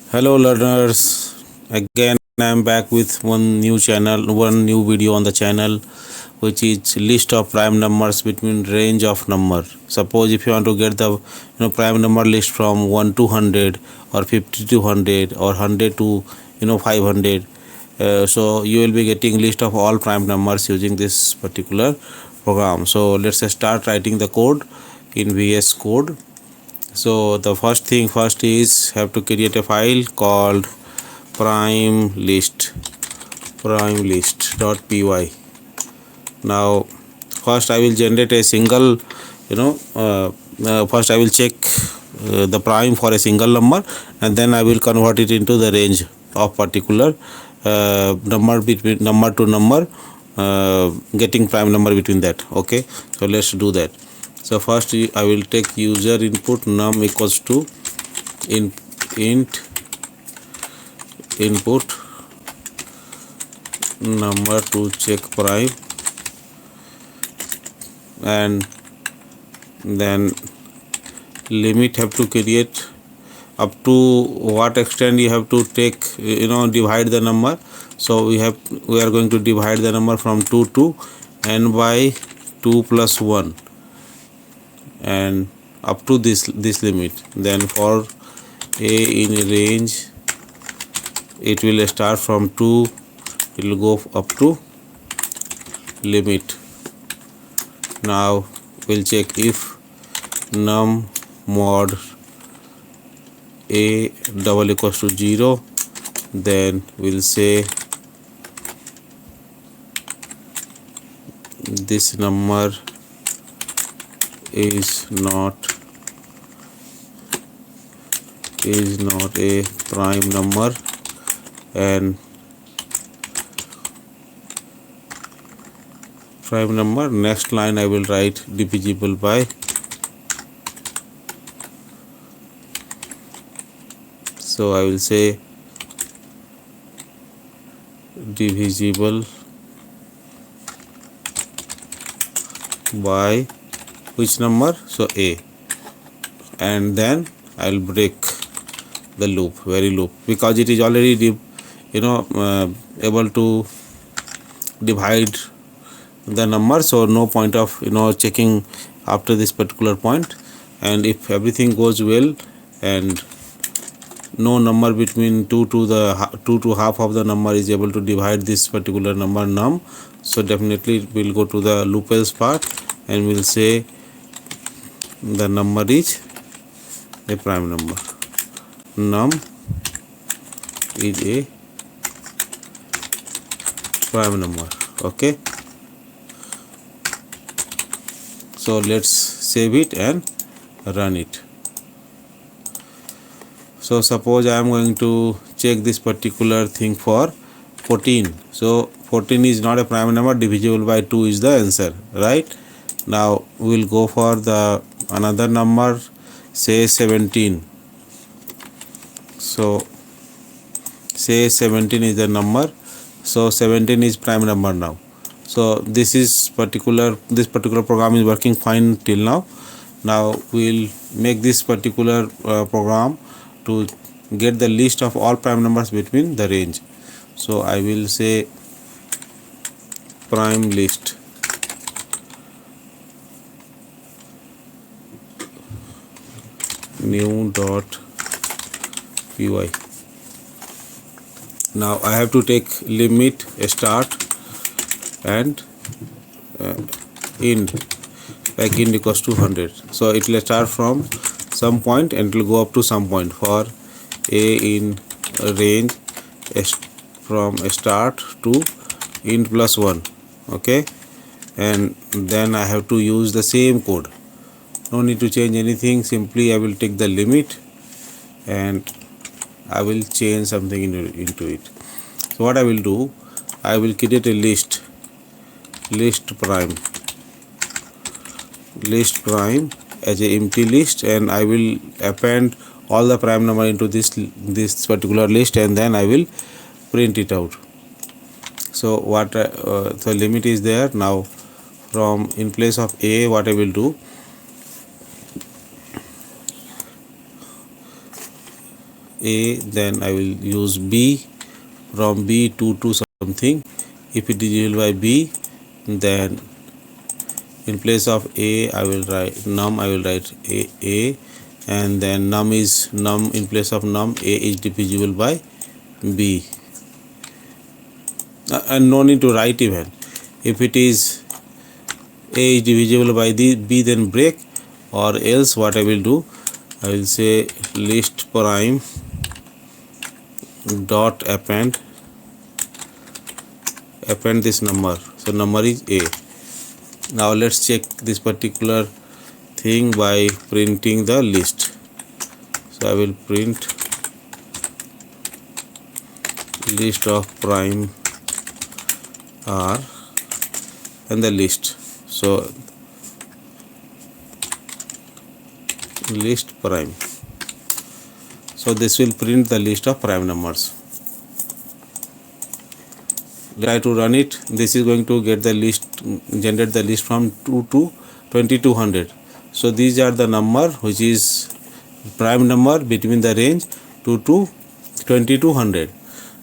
Hello learners, again I am back with one new video on the channel, which is list of prime numbers between range of number. Suppose if you want to get the prime number list from 1 to 100 or 50 to 100 or 100 to 500, so you will be getting list of all prime numbers using this particular program. So let's start writing the code in VS Code. So the first is have to create a file called prime list.py. Now first I will generate a single first I will check the prime for a single number, and then I will convert it into the range of particular number between number to number, getting prime number between that. Okay, so let's do that. So first I will take user input num equals to int input number to check prime, and then limit have to create up to what extent you have to take, divide the number. So we are going to divide the number from 2 to n by 2 plus 1 and up to this limit. Then for a in range, it will start from 2, it will go up to limit. Now we'll check if num mod a double equals to 0, then we'll say this number is not a prime number, and prime number. Next line I will write divisible by. So I will say divisible by which number? So a, and then I will break the loop, because it is already able to divide the number, so no point of checking after this particular point. And if everything goes well and no number between 2 to half of the number is able to divide this particular number num, so definitely we'll go to the loop else part and we'll say the number is a prime number, num is a prime number. Okay, so let's save it and run it. So suppose I am going to check this particular thing for 14. So 14 is not a prime number, divisible by 2 is the answer, right? Now we will go for the another number, say 17. So say 17 is the number, so 17 is prime number now. So this particular program is working fine till now. Now we will make this particular program to get the list of all prime numbers between the range. So I will say prime list new.py. Now I have to take limit start and int, like int equals to 100. So it will start from some point and it will go up to some point. For a in range from start to int plus 1. Okay, and then I have to use the same code, no need to change anything. Simply I will take the limit and I will change something into it. So what I will do, I will create a list prime as a empty list, and I will append all the prime number into this particular list, and then I will print it out. So what the limit is there. Now from in place of a, what I will do, A, then I will use B, from B to something. If it is divisible by B, then in place of A I will write num, I will write A, and then num is num, in place of num A is divisible by B, and no need to write even. If it is A is divisible by the B, then break, or else what I will do, I will say list prime dot append this number. So number is A. Now let's check this particular thing by printing the list. So I will print list of prime R and the list. So list prime. So this will print the list of prime numbers. Try to run it. This is going to get the list, generate the list from 2 to 2200. So these are the number which is prime number between the range 2 to 2200.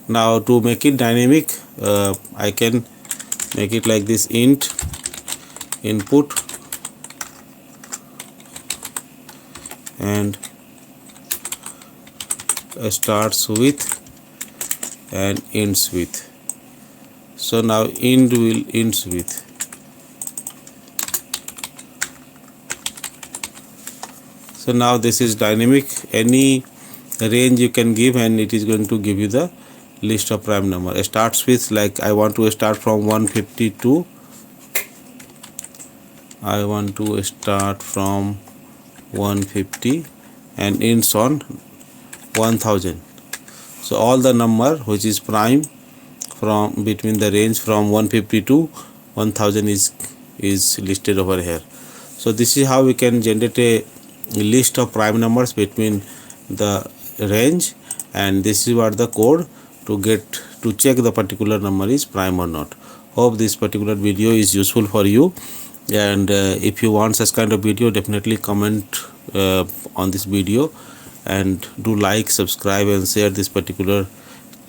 Now to make it dynamic, I can make it like this: int input and starts with and ends with. So now int will ends with. So now this is dynamic. Any range you can give and it is going to give you the list of prime number. It starts with, like I want to start from 150 to, I want to start from 150 and ends on 1000. So all the number which is prime from between the range from 150 to 1000 is listed over here. So this is how we can generate a list of prime numbers between the range, and this is what the code to get to check the particular number is prime or not. Hope this particular video is useful for you, and if you want such kind of video, definitely comment on this video, and do like, subscribe and share this particular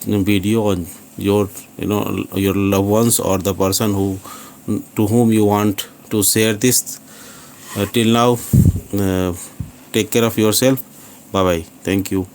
video on your your loved ones or the person to whom you want to share this. Till now, take care of yourself. Bye bye. Thank you.